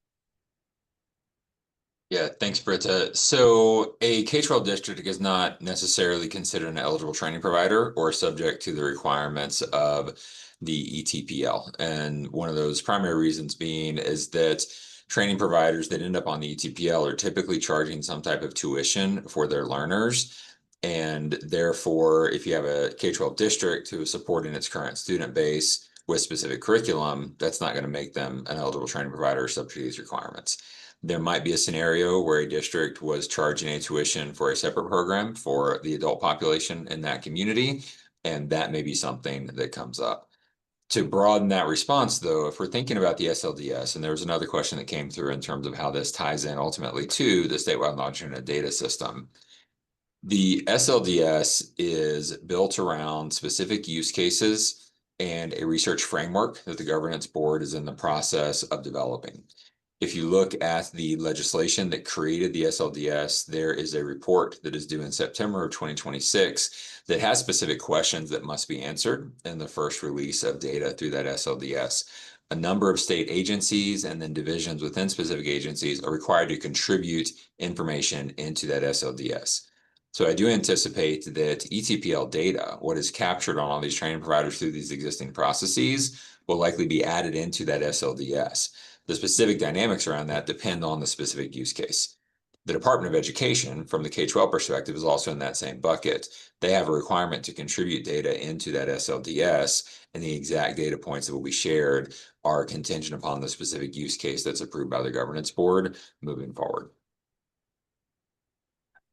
Yeah, thanks, Britta. So a K-12 district is not necessarily considered an eligible training provider or subject to the requirements of the ETPL. And one of those primary reasons being is that training providers that end up on the ETPL are typically charging some type of tuition for their learners. And therefore, if you have a K-12 district who is supporting its current student base with specific curriculum, that's not going to make them an eligible training provider subject to these requirements. There might be a scenario where a district was charging a tuition for a separate program for the adult population in that community, and that may be something that comes up. To broaden that response, though, if we're thinking about the SLDS, and there was another question that came through in terms of how this ties in ultimately to the statewide longitudinal data system. The SLDS is built around specific use cases and a research framework that the governance board is in the process of developing. If you look at the legislation that created the SLDS, there is a report that is due in September of 2026 that has specific questions that must be answered in the first release of data through that SLDS. A number of state agencies and then divisions within specific agencies are required to contribute information into that SLDS. So I do anticipate that ETPL data, what is captured on all these training providers through these existing processes, will likely be added into that SLDS. The specific dynamics around that depend on the specific use case. The Department of Education, from the K-12 perspective, is also in that same bucket. They have a requirement to contribute data into that SLDS, and the exact data points that will be shared are contingent upon the specific use case that's approved by the governance board moving forward.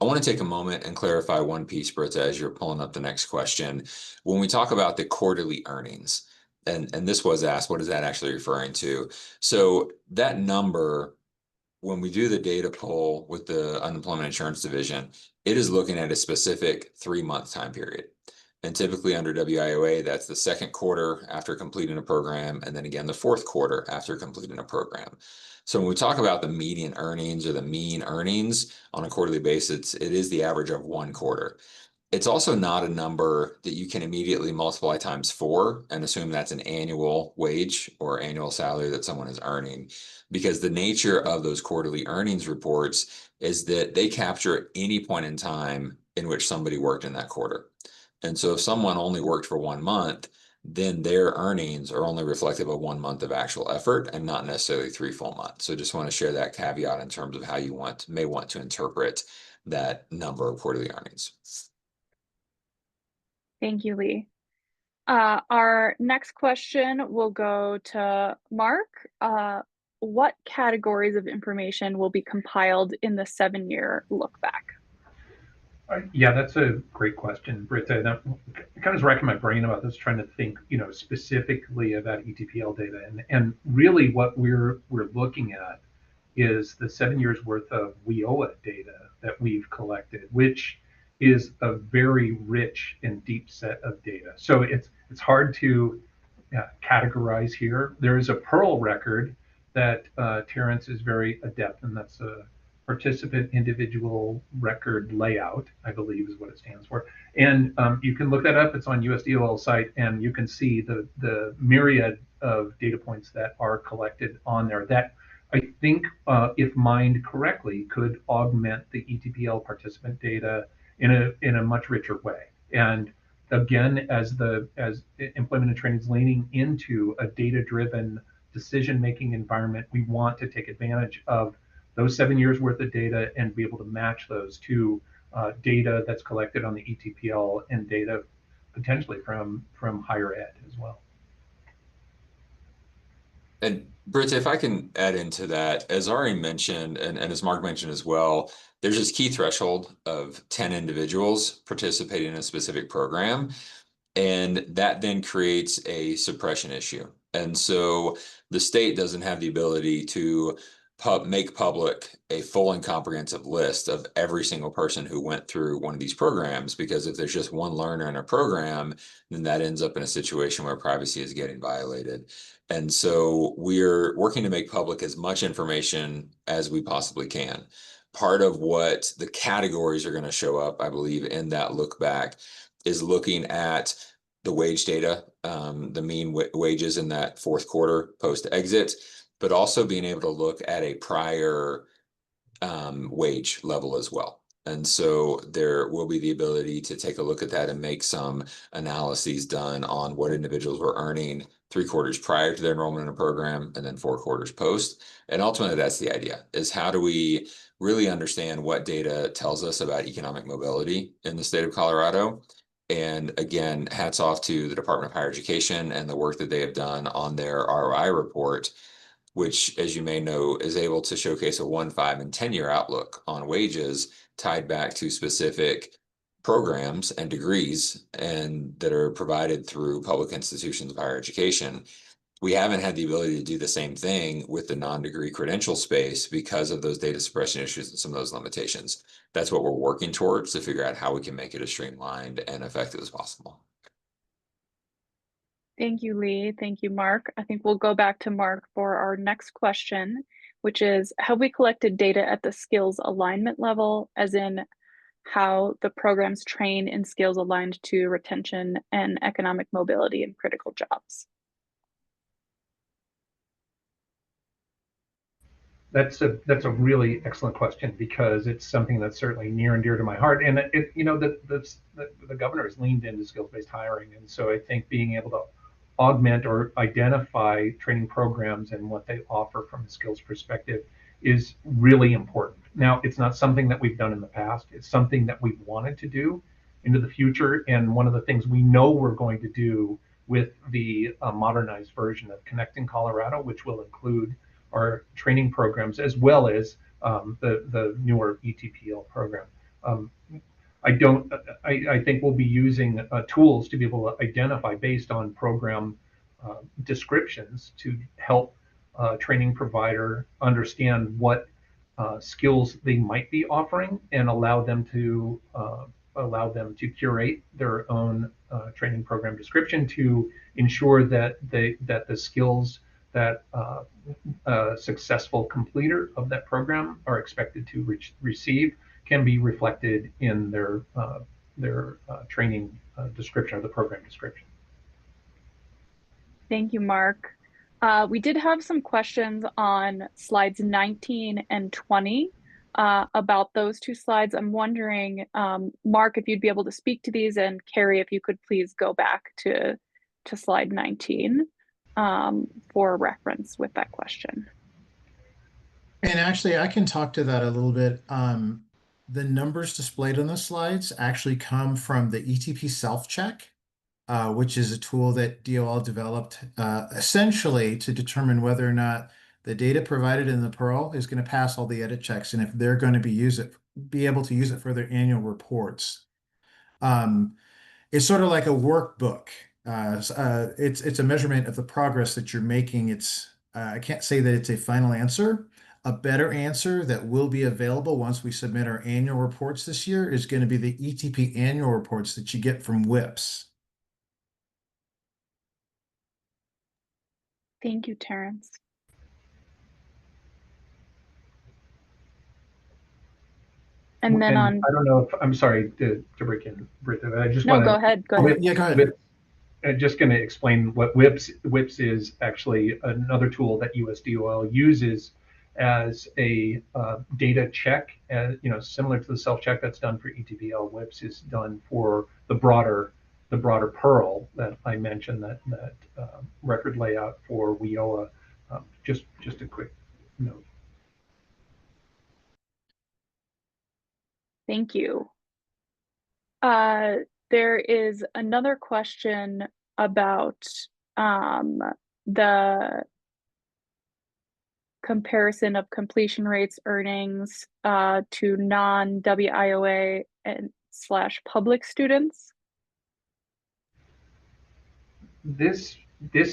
I want to take a moment and clarify one piece, Britta, as you're pulling up the next question. When we talk about the quarterly earnings, and this was asked, what is that actually referring to? So that number, when we do the data pull with the Unemployment Insurance Division, it is looking at a specific 3-month time period. And typically under WIOA, that's the second quarter after completing a program, and then again the fourth quarter after completing a program. So when we talk about the median earnings or the mean earnings on a quarterly basis, it is the average of one quarter. It's also not a number that you can immediately multiply times 4 and assume that's an annual wage or annual salary that someone is earning, because the nature of those quarterly earnings reports is that they capture any point in time in which somebody worked in that quarter. And so if someone only worked for 1 month, then their earnings are only reflective of 1 month of actual effort and not necessarily 3 full months. So just want to share that caveat in terms of how you may want to interpret that number of quarterly earnings. Thank you, Lee. Our next question will go to Mark. What categories of information will be compiled in the 7-year look back? Yeah, that's a great question, Britta. That kind of racking my brain about this, trying to think, specifically about ETPL data, and really what we're looking at is the 7 years worth of WIOA data that we've collected, which is a very rich and deep set of data. So it's hard to categorize here. There is a Pearl record that Terrence is very adept in. That's a participant individual record layout, I believe is what it stands for. And you can look that up. It's on USDOL site, and you can see the myriad of data points that are collected on there that I think, if mined correctly, could augment the ETPL participant data in a much richer way. And again, as employment and training is leaning into a data-driven decision-making environment, we want to take advantage of those 7 years worth of data and be able to match those to data that's collected on the ETPL and data potentially from higher ed as well. And Britta, if I can add into that, as Ari mentioned, and as Mark mentioned as well, there's this key threshold of 10 individuals participating in a specific program. And that then creates a suppression issue. And so the state doesn't have the ability to make public a full and comprehensive list of every single person who went through one of these programs, because if there's just one learner in a program, then that ends up in a situation where privacy is getting violated. And so we're working to make public as much information as we possibly can. Part of what the categories are going to show up, I believe, in that look back is looking at the wage data, the mean wages in that fourth quarter post exit, but also being able to look at a prior wage level as well. And so there will be the ability to take a look at that and make some analyses done on what individuals were earning 3 quarters prior to their enrollment in a program and then 4 quarters post. And ultimately, that's the idea, is how do we really understand what data tells us about economic mobility in the state of Colorado? And again, hats off to the Department of Higher Education and the work that they have done on their ROI report, which, as you may know, is able to showcase a 1, 5, and 10-year outlook on wages tied back to specific programs and degrees and that are provided through public institutions of higher education. We haven't had the ability to do the same thing with the non-degree credential space because of those data suppression issues and some of those limitations. That's what we're working towards, to figure out how we can make it as streamlined and effective as possible. Thank you, Lee. Thank you, Mark. I think we'll go back to Mark for our next question, which is, have we collected data at the skills alignment level, as in how the programs train in skills aligned to retention and economic mobility in critical jobs? That's a really excellent question, because it's something that's certainly near and dear to my heart. And the governor has leaned into skills-based hiring, and so I think being able to augment or identify training programs and what they offer from a skills perspective is really important. Now, it's not something that we've done in the past. It's something that we've wanted to do into the future, and one of the things we know we're going to do with the modernized version of Connecting Colorado, which will include our training programs as well as the newer ETPL program. I think we'll be using tools to be able to identify based on program descriptions to help training provider understand what skills they might be offering, and allow them to curate their own training program description to ensure that the skills that a successful completer of that program are expected to receive can be reflected in their training description, or the program description. Thank you, Mark. We did have some questions on slides 19 and 20 about those 2 slides. I'm wondering, Mark, if you'd be able to speak to these, and Carrie, if you could please go back to slide 19 for reference with that question. And actually, I can talk to that a little bit. The numbers displayed on the slides actually come from the ETP self-check, which is a tool that DOL developed essentially to determine whether or not the data provided in the Pearl is going to pass all the edit checks, and if they're going to be able to use it for their annual reports. It's sort of like a workbook. It's a measurement of the progress that you're making. I can't say that it's a final answer. A better answer that will be available once we submit our annual reports this year is going to be the ETP annual reports that you get from WIPS. Thank you, Terrence. And then I don't know if, I'm sorry to break in, Britta, I just want to. No, go ahead. Go ahead. Yeah, go ahead. I'm just going to explain what WIPS is actually another tool that USDOL uses as a data check, similar to the self-check that's done for ETPL. WIPS is done for the broader Pearl that I mentioned, that record layout for WIOA. Just a quick note. Thank you. There is another question about the comparison of completion rates earnings to non-WIOA and / public students. This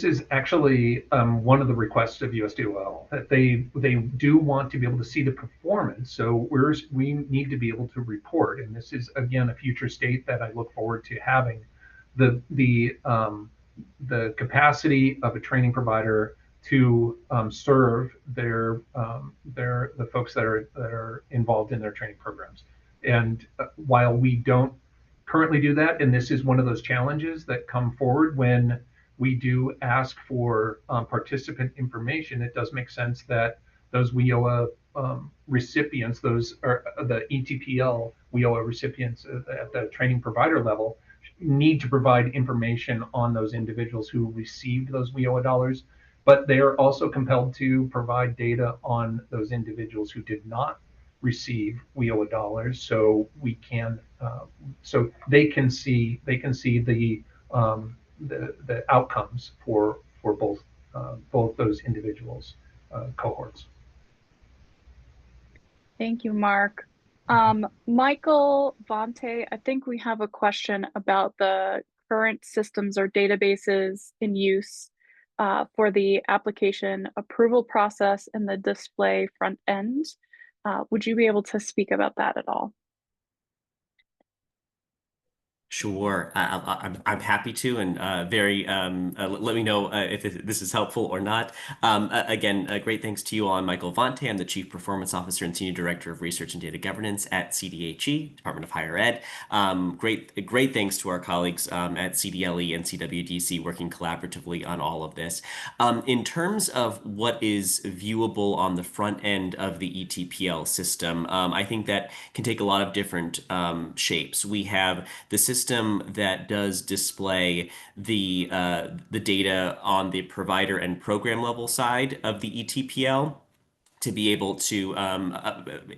is actually one of the requests of USDOL, that they do want to be able to see the performance. So we need to be able to report, and this is again a future state that I look forward to having the capacity of a training provider to serve the folks that are involved in their training programs. And while we don't currently do that, and this is one of those challenges that come forward when we do ask for participant information, it does make sense that those WIOA recipients, those are the ETPL WIOA recipients at the training provider level, need to provide information on those individuals who received those WIOA dollars, but they are also compelled to provide data on those individuals who did not receive WIOA dollars, so we can so they can see the outcomes for both those individuals cohorts. Thank you, Mark. Michael Vonte, I think we have a question about the current systems or databases in use for the application approval process and the display front end. Would you be able to speak about that at all? Sure, I'm happy to, and let me know if this is helpful or not. Again, great thanks to you all. I'm Michael Vonte. I'm the Chief Performance Officer and Senior Director of Research and Data Governance at CDHE, Department of Higher Ed. Great thanks to our colleagues at CDLE and CWDC working collaboratively on all of this. In terms of what is viewable on the front end of the ETPL system, I think that can take a lot of different shapes. We have the system that does display the data on the provider and program level side of the ETPL, to be able to,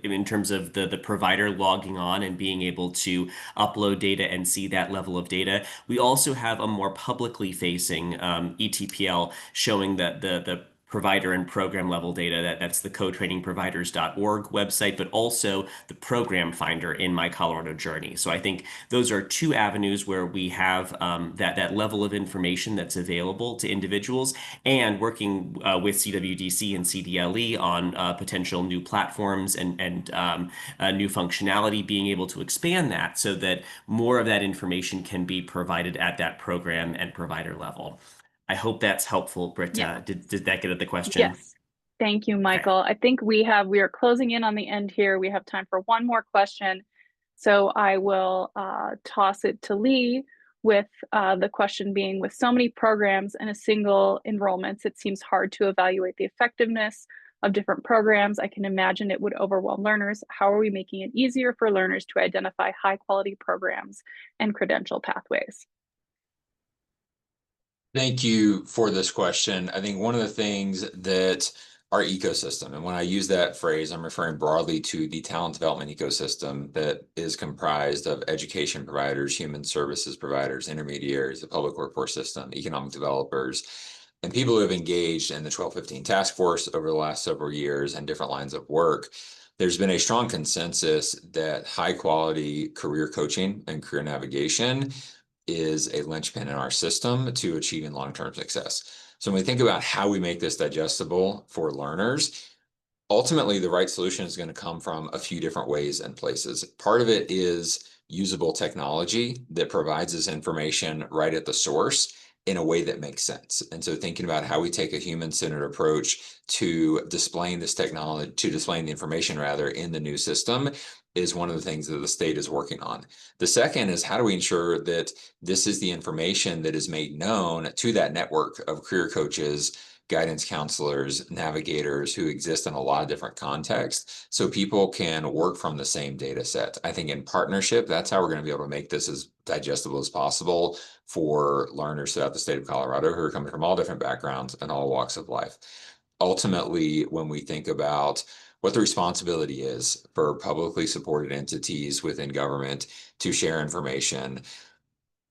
in terms of the provider logging on and being able to upload data and see that level of data. We also have a more publicly facing ETPL showing that the provider and program level data. That's the cotrainingproviders.org website, but also the program finder in My Colorado Journey. So I think those are two avenues where we have that level of information that's available to individuals, and working with CWDC and CDLE on potential new platforms and new functionality, being able to expand that so that more of that information can be provided at that program and provider level. I hope that's helpful, Britta. Yeah. Did that get at the question? Yes. Thank you, Michael. Okay. I think we are closing in on the end here. We have time for one more question. So I will toss it to Lee with the question being, with so many programs and a single enrollments, it seems hard to evaluate the effectiveness of different programs. I can imagine it would overwhelm learners. How are we making it easier for learners to identify high quality programs and credential pathways? Thank you for this question. I think one of the things that our ecosystem, and when I use that phrase, I'm referring broadly to the talent development ecosystem that is comprised of education providers, human services providers, intermediaries, the public workforce system, economic developers, and people who have engaged in the 1215 task force over the last several years and different lines of work. There's been a strong consensus that high quality career coaching and career navigation is a linchpin in our system to achieving long-term success. So when we think about how we make this digestible for learners, ultimately the right solution is going to come from a few different ways and places. Part of it is usable technology that provides this information right at the source in a way that makes sense. And so thinking about how we take a human-centered approach to displaying this technology, to displaying the information rather in the new system, is one of the things that the state is working on. The second is, how do we ensure that this is the information that is made known to that network of career coaches, guidance counselors, navigators who exist in a lot of different contexts, so people can work from the same data set. I think in partnership, that's how we're going to be able to make this as digestible as possible for learners throughout the state of Colorado who are coming from all different backgrounds and all walks of life. Ultimately, when we think about what the responsibility is for publicly supported entities within government to share information,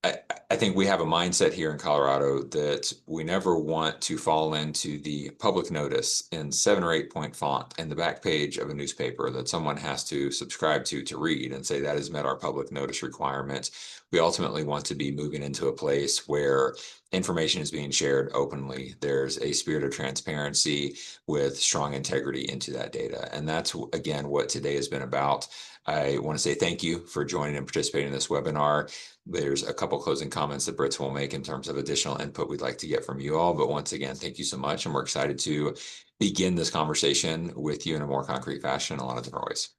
I think we have a mindset here in Colorado that we never want to fall into the public notice in 7 or 8 point font in the back page of a newspaper that someone has to subscribe to read and say that has met our public notice requirements. we ultimately want to be moving into a place where information is being shared openly. There's a spirit of transparency with strong integrity into that data. And that's, again, what today has been about. I want to say thank you for joining and participating in this webinar. There's a couple closing comments that Brits will make in terms of additional input we'd like to get from you all. But once again, thank you so much. And we're excited to begin this conversation with you in a more concrete fashion in a lot of different ways.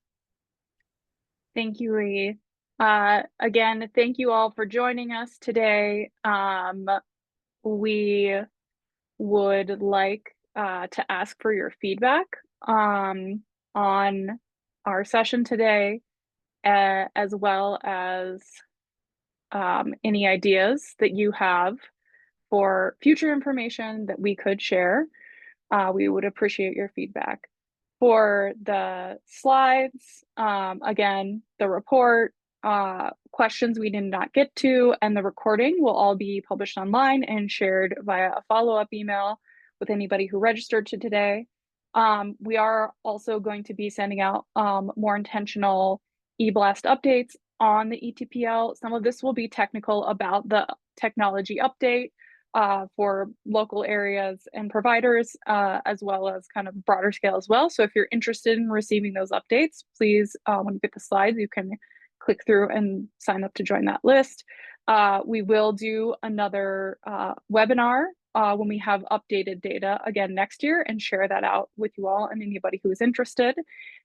Thank you, Lee. Again, thank you all for joining us today. We would like to ask for your feedback on our session today, as well as any ideas that you have for future information that we could share. We would appreciate your feedback. For the slides, again, the report, questions we did not get to, and the recording will all be published online and shared via a follow-up email with anybody who registered to today. We are also going to be sending out more intentional eBlast updates on the ETPL. Some of this will be technical about the technology update for local areas and providers, as well as kind of broader scale as well. So if you're interested in receiving those updates, please, when you get the slides, you can click through and sign up to join that list. We will do another webinar when we have updated data again next year and share that out with you all and anybody who is interested.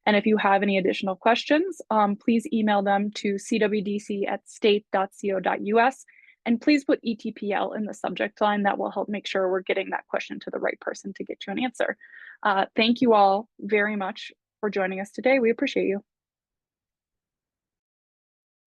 And if you have any additional questions, please email them to cwdc@state.co.us. And please put ETPL in the subject line. That will help make sure we're getting that question to the right person to get you an answer. Thank you all very much for joining us today. We appreciate you.